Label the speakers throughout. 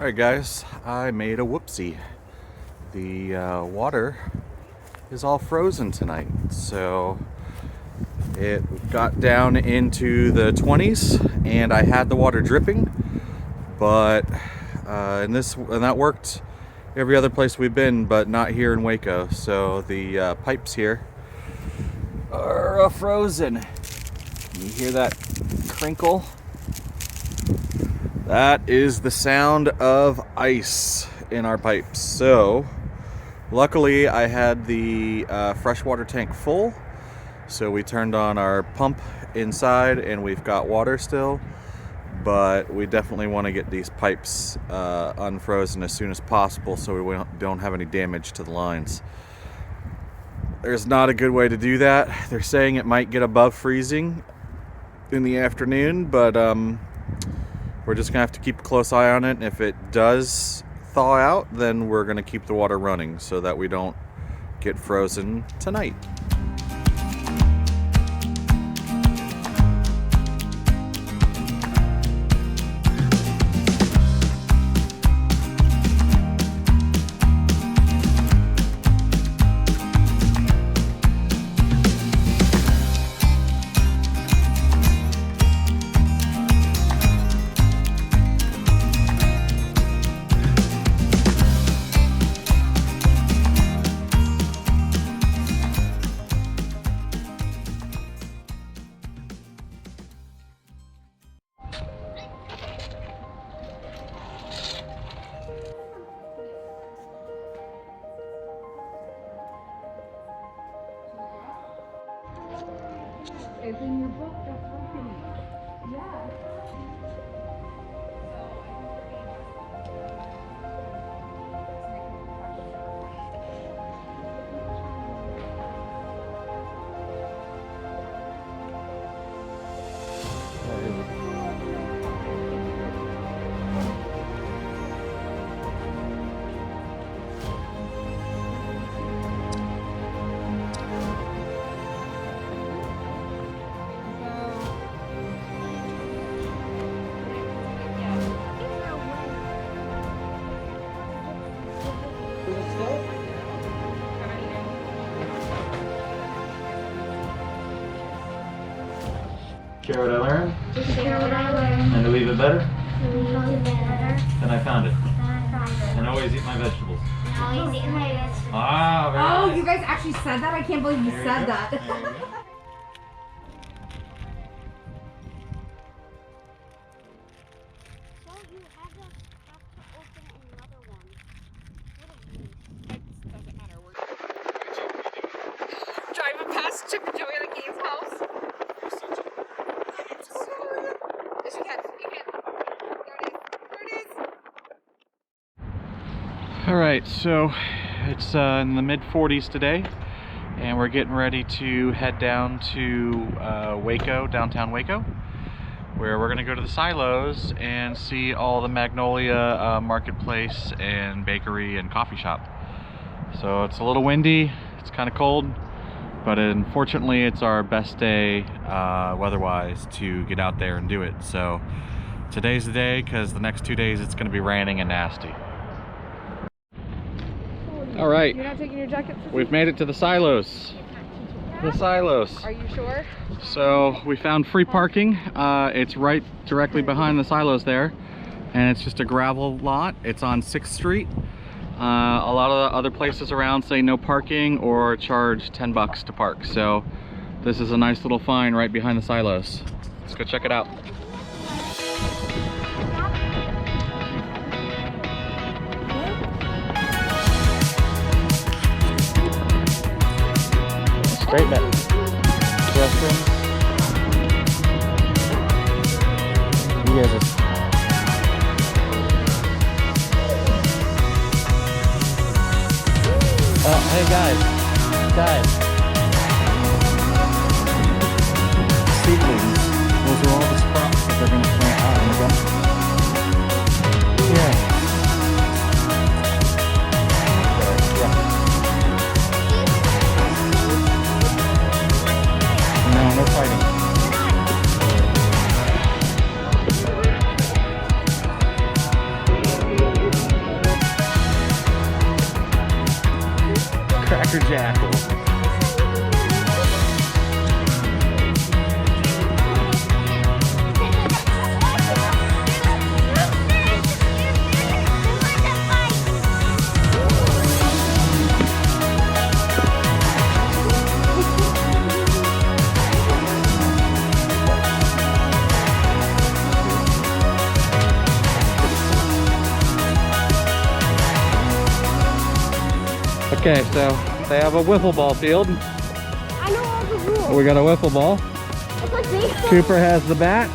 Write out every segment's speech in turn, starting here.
Speaker 1: Alright guys, I made a whoopsie. The water is all frozen tonight, so it got down into the 20s and I had the water dripping, but and that worked every other place we've been, but not here in Waco. So the pipes here are frozen. You hear that crinkle? That is the sound of ice in our pipes. So luckily I had the freshwater tank full, so we turned on our pump inside and we've got water still, but we definitely want to get these pipes unfrozen as soon as possible so we don't have any damage to the lines. There's not a good way to do that. They're saying it might get above freezing in the afternoon, but we're just gonna have to keep a close eye on it, and if it does thaw out, then we're gonna keep the water running so that we don't get frozen tonight.
Speaker 2: It's in your book, that's right. Yeah.
Speaker 3: Care what I learned?
Speaker 2: Just share what I learned.
Speaker 3: And to leave it better
Speaker 2: To leave it better
Speaker 3: than I found it.
Speaker 2: than I found it.
Speaker 3: And always eat my vegetables.
Speaker 2: And always eat my vegetables.
Speaker 3: Ah, very
Speaker 4: Oh,
Speaker 3: nice.
Speaker 4: you guys actually said that? I can't believe you
Speaker 3: There
Speaker 4: said
Speaker 3: go.
Speaker 4: that.
Speaker 3: There you go.
Speaker 5: So you have to open another one. What a waste.
Speaker 4: It doesn't matter. We're driving past Chip and Joanna Gaines' house. Yes, you can. You can. There it is.
Speaker 1: Alright, so it's in the mid-40s today, and we're getting ready to head down to Waco, downtown Waco, where we're going to go to the silos and see all the Magnolia marketplace and bakery and coffee shop. So it's a little windy, it's kind of cold, but unfortunately it's our best day weather-wise to get out there and do it. So today's the day, because the next 2 days it's going to be raining and nasty. All right,
Speaker 4: You're not taking your jacket?
Speaker 1: we've made it to the silos. The silos.
Speaker 4: Are you sure?
Speaker 1: So we found free parking. It's right directly behind the silos there, and it's just a gravel lot. It's on 6th Street. A lot of the other places around say no parking or charge 10 bucks to park. So this is a nice little find right behind the silos. Let's go check it out. Great man. Restrooms. You guys are... hey guys. Seedlings. Those are all the sprouts that they're going to plant out in the ground. Yeah. No fighting. Dr. Jackal. Okay, so they have a wiffle ball field.
Speaker 5: I know all the rules.
Speaker 1: We got a wiffle ball.
Speaker 5: It's like baseball.
Speaker 1: Cooper has the bat.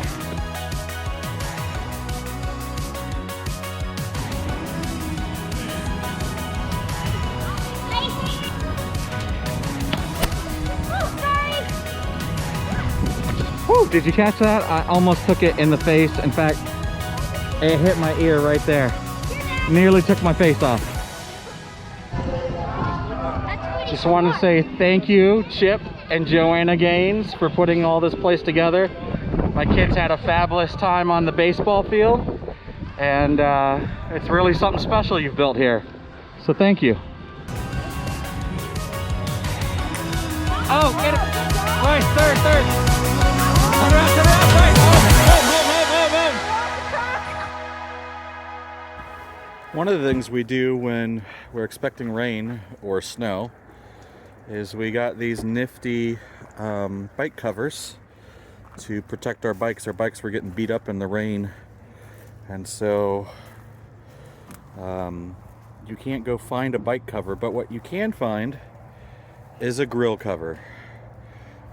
Speaker 5: Oh, sorry.
Speaker 1: Woo, did you catch that? I almost took it in the face. In fact, it hit my ear right there. Nearly took my face off. Just wanted to say thank you, Chip and Joanna Gaines, for putting all this place together. My kids had a fabulous time on the baseball field, and it's really something special you've built here. So thank you. Oh, get it! Right, third. Turn around, right! One of the things we do when we're expecting rain or snow is we got these nifty bike covers to protect our bikes. Our bikes were getting beat up in the rain, and so you can't go find a bike cover, but what you can find is a grill cover.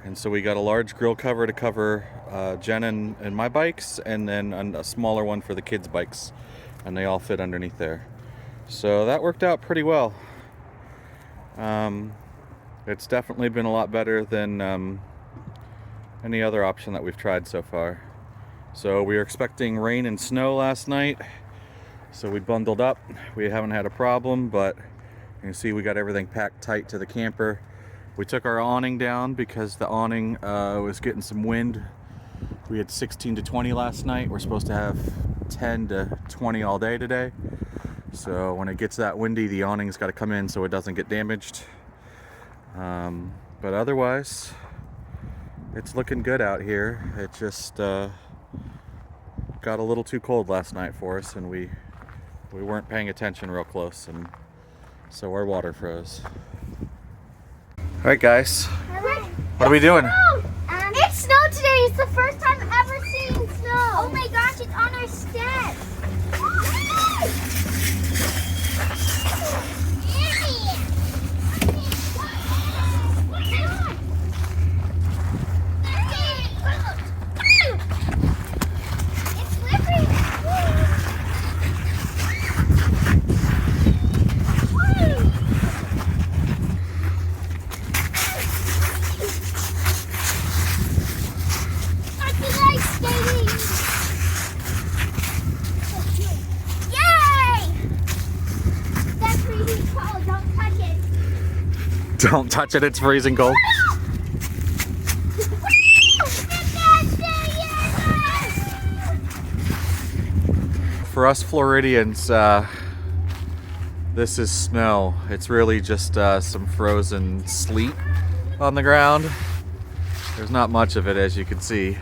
Speaker 1: And so we got a large grill cover to cover Jen and my bikes, and then a smaller one for the kids' bikes, and they all fit underneath there. So that worked out pretty well. It's definitely been a lot better than any other option that we've tried so far. So we were expecting rain and snow last night, so we bundled up. We haven't had a problem, but you can see we got everything packed tight to the camper. We took our awning down because the awning was getting some wind. We had 16 to 20 last night. We're supposed to have 10 to 20 all day today. So when it gets that windy, the awning's got to come in so it doesn't get damaged. But otherwise, it's looking good out here. It just got a little too cold last night for us, and we weren't paying attention real close, and so our water froze. All right, guys, what are we doing?
Speaker 5: It snowed today. It's the first time I've ever seen snow. Oh my gosh, it's on our steps.
Speaker 1: Don't touch it, it's freezing cold. For us Floridians, this is snow. It's really just some frozen sleet on the ground. There's not much of it, as you can see,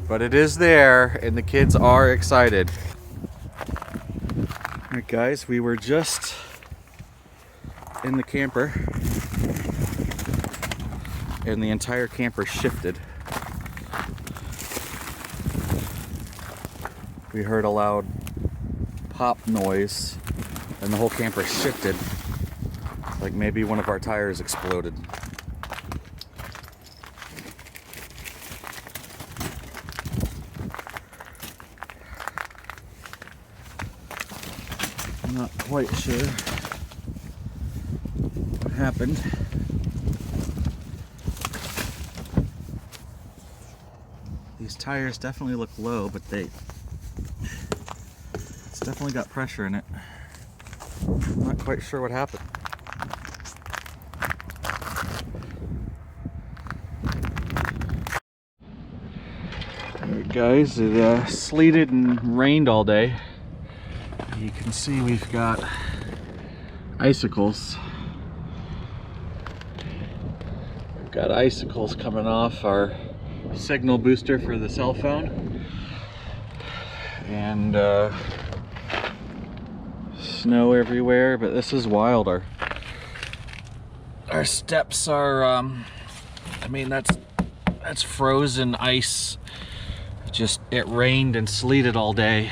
Speaker 1: but it is there, and the kids are excited. All right, guys, we were just in the camper, and the entire camper shifted. We heard a loud pop noise, and the whole camper shifted, like maybe one of our tires exploded. I'm not quite sure what happened. These tires definitely look low, but it's definitely got pressure in it. I'm not quite sure what happened. Alright guys, it sleeted and rained all day. You can see we've got icicles Got icicles coming off our signal booster for the cell phone. And snow everywhere, but this is wild. Our steps are, I mean, that's frozen ice. It rained and sleeted all day,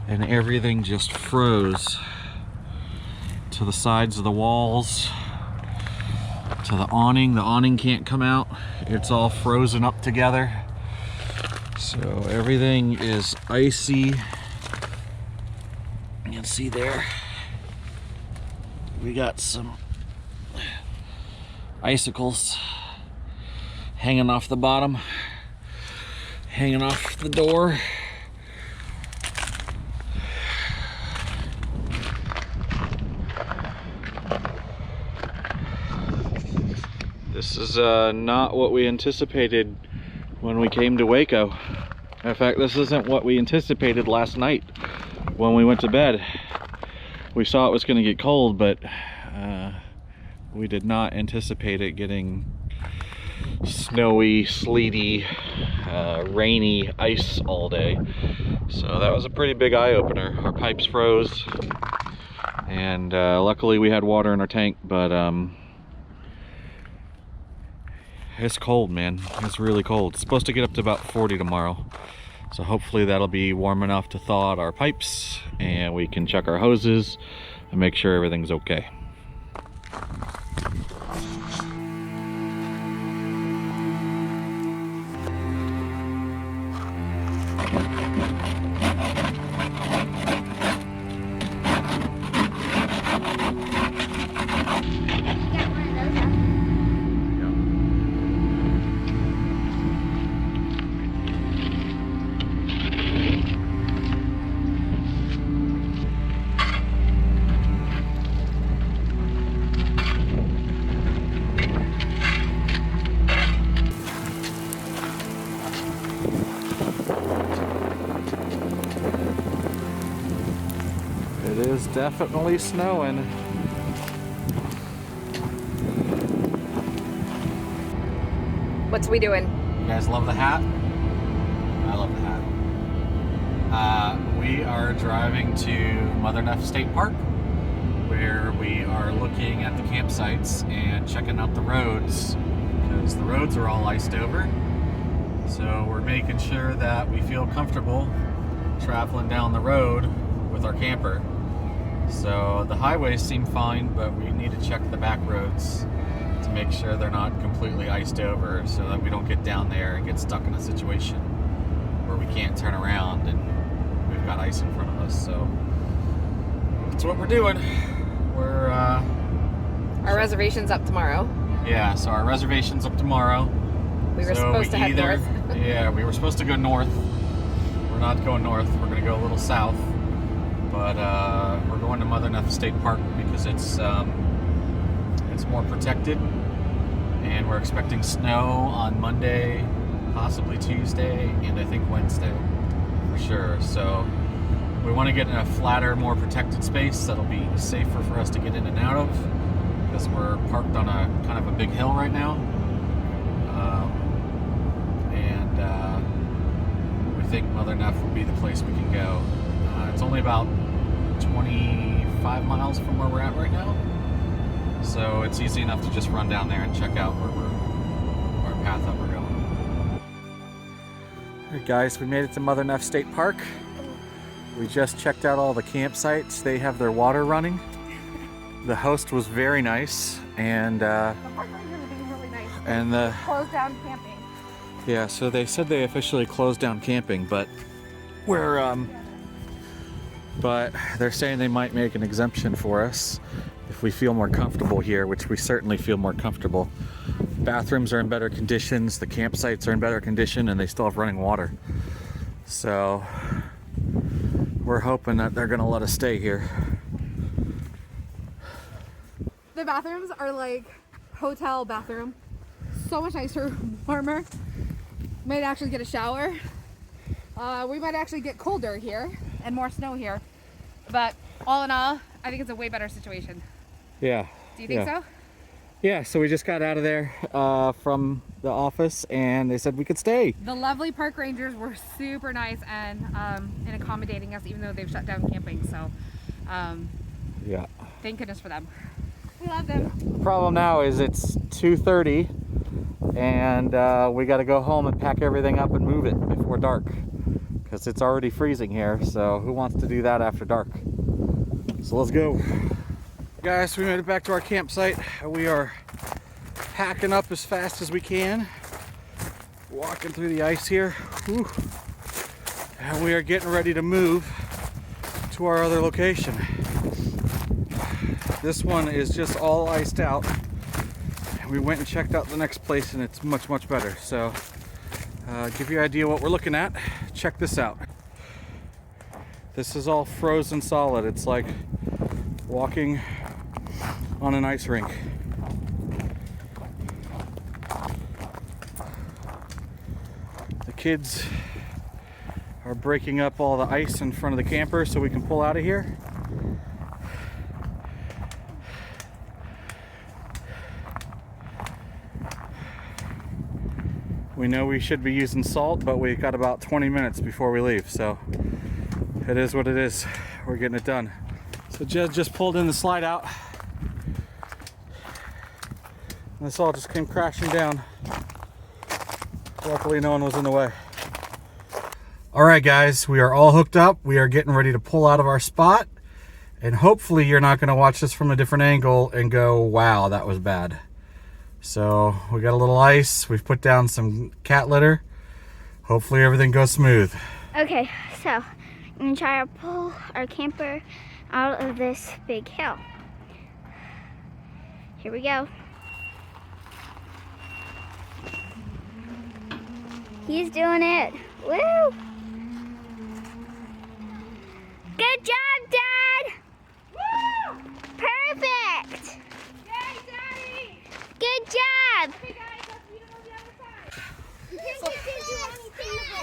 Speaker 1: and everything just froze to the sides of the walls, to the awning. The awning can't come out. It's all frozen up together. So everything is icy. You can see there, we got some icicles hanging off the bottom, hanging off the door. This is not what we anticipated when we came to Waco. In fact, this isn't what we anticipated last night when we went to bed. We saw it was going to get cold, but we did not anticipate it getting snowy, sleety, rainy ice all day. So that was a pretty big eye-opener. Our pipes froze, and luckily we had water in our tank, but it's cold, man. It's really cold. It's supposed to get up to about 40 tomorrow. So hopefully that'll be warm enough to thaw out our pipes, and we can check our hoses and make sure everything's okay. It is definitely snowing.
Speaker 4: What's we doing?
Speaker 1: You guys love the hat? I love the hat. We are driving to Mother Neff State Park, where we are looking at the campsites and checking out the roads, because the roads are all iced over. So we're making sure that we feel comfortable traveling down the road with our camper. So the highways seem fine, but we need to check the back roads to make sure they're not completely iced over, so that we don't get down there and get stuck in a situation where we can't turn around and we've got ice in front of us. So that's what we're doing. We're
Speaker 4: Our reservation's up tomorrow.
Speaker 1: yeah, so our reservation's up tomorrow.
Speaker 4: We were supposed to head north.
Speaker 1: Yeah, we were supposed to go north. We're not going north. We're going to go a little south. But we're going to Mother Neff State Park because it's more protected, and we're expecting snow on Monday, possibly Tuesday, and I think Wednesday for sure. So we want to get in a flatter, more protected space that'll be safer for us to get in and out of, because we're parked on a kind of a big hill right now. We think Mother Neff will be the place we can go. It's only about 25 miles from where we're at right now, so it's easy enough to just run down there and check out our path that we're going. Alright guys, we made it to Mother Neff State Park. We just checked out all the campsites. They have their water running. The host was very nice, and
Speaker 5: The park is going to be really nice.
Speaker 1: and the
Speaker 5: Closed down camping.
Speaker 1: yeah, so they said they officially closed down camping, but but they're saying they might make an exemption for us if we feel more comfortable here, which we certainly feel more comfortable. Bathrooms are in better conditions, the campsites are in better condition, and they still have running water. So we're hoping that they're gonna let us stay here.
Speaker 5: The bathrooms are like hotel bathroom. So much nicer, warmer. Might actually get a shower. We might actually get colder here and more snow here. But all in all, I think it's a way better situation.
Speaker 1: Yeah.
Speaker 5: Do you think so?
Speaker 1: Yeah, so we just got out of there from the office, and they said we could stay.
Speaker 5: The lovely park rangers were super nice and accommodating us, even though they've shut down camping. So,
Speaker 1: Yeah.
Speaker 5: thank goodness for them. We love them.
Speaker 1: The problem now is it's 2:30, and we got to go home and pack everything up and move it before dark, because it's already freezing here. So who wants to do that after dark? So let's go. Guys, we made it back to our campsite. We are packing up as fast as we can. Walking through the ice here. Whew. And we are getting ready to move to our other location. This one is just all iced out. And we went and checked out the next place, and it's much, much better. So, give you an idea what we're looking at. Check this out. This is all frozen solid. It's like walking on an ice rink. The kids are breaking up all the ice in front of the camper so we can pull out of here. We know we should be using salt, but we've got about 20 minutes before we leave, so it is what it is. We're getting it done. So Jed just pulled in the slide out. And this all just came crashing down. Luckily, no one was in the way. All right, guys, we are all hooked up. We are getting ready to pull out of our spot. And hopefully you're not gonna watch this from a different angle and go, wow, that was bad. So we got a little ice. We've put down some cat litter. Hopefully everything goes smooth.
Speaker 6: Okay, so I'm gonna try to pull our camper out of this big hill. Here we go. He's doing it. Woo! Good job, Dad! Woo! Perfect!
Speaker 5: Yay, Daddy!
Speaker 6: Good job!
Speaker 5: Hey guys, let's meet him on the other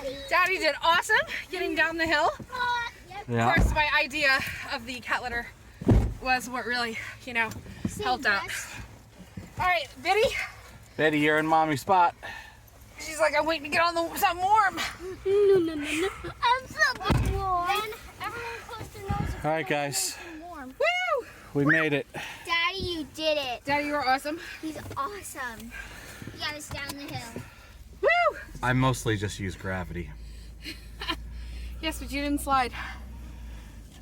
Speaker 5: side. Daddy did awesome getting down the hill.
Speaker 1: Yeah.
Speaker 5: Of course, my idea of the cat litter was what really, helped out. All right, Biddy.
Speaker 1: Betty, you're in mommy's spot.
Speaker 5: She's like, I'm waiting to get on something warm.
Speaker 6: No. I'm so warm. Then everyone close their nose.
Speaker 1: All right, guys,
Speaker 6: Warm.
Speaker 5: Woo!
Speaker 1: we made it.
Speaker 6: Daddy, you did it.
Speaker 5: Daddy, you were awesome.
Speaker 6: He's awesome. You got us down the hill.
Speaker 5: Woo!
Speaker 1: I mostly just use gravity.
Speaker 5: Yes, but you didn't slide.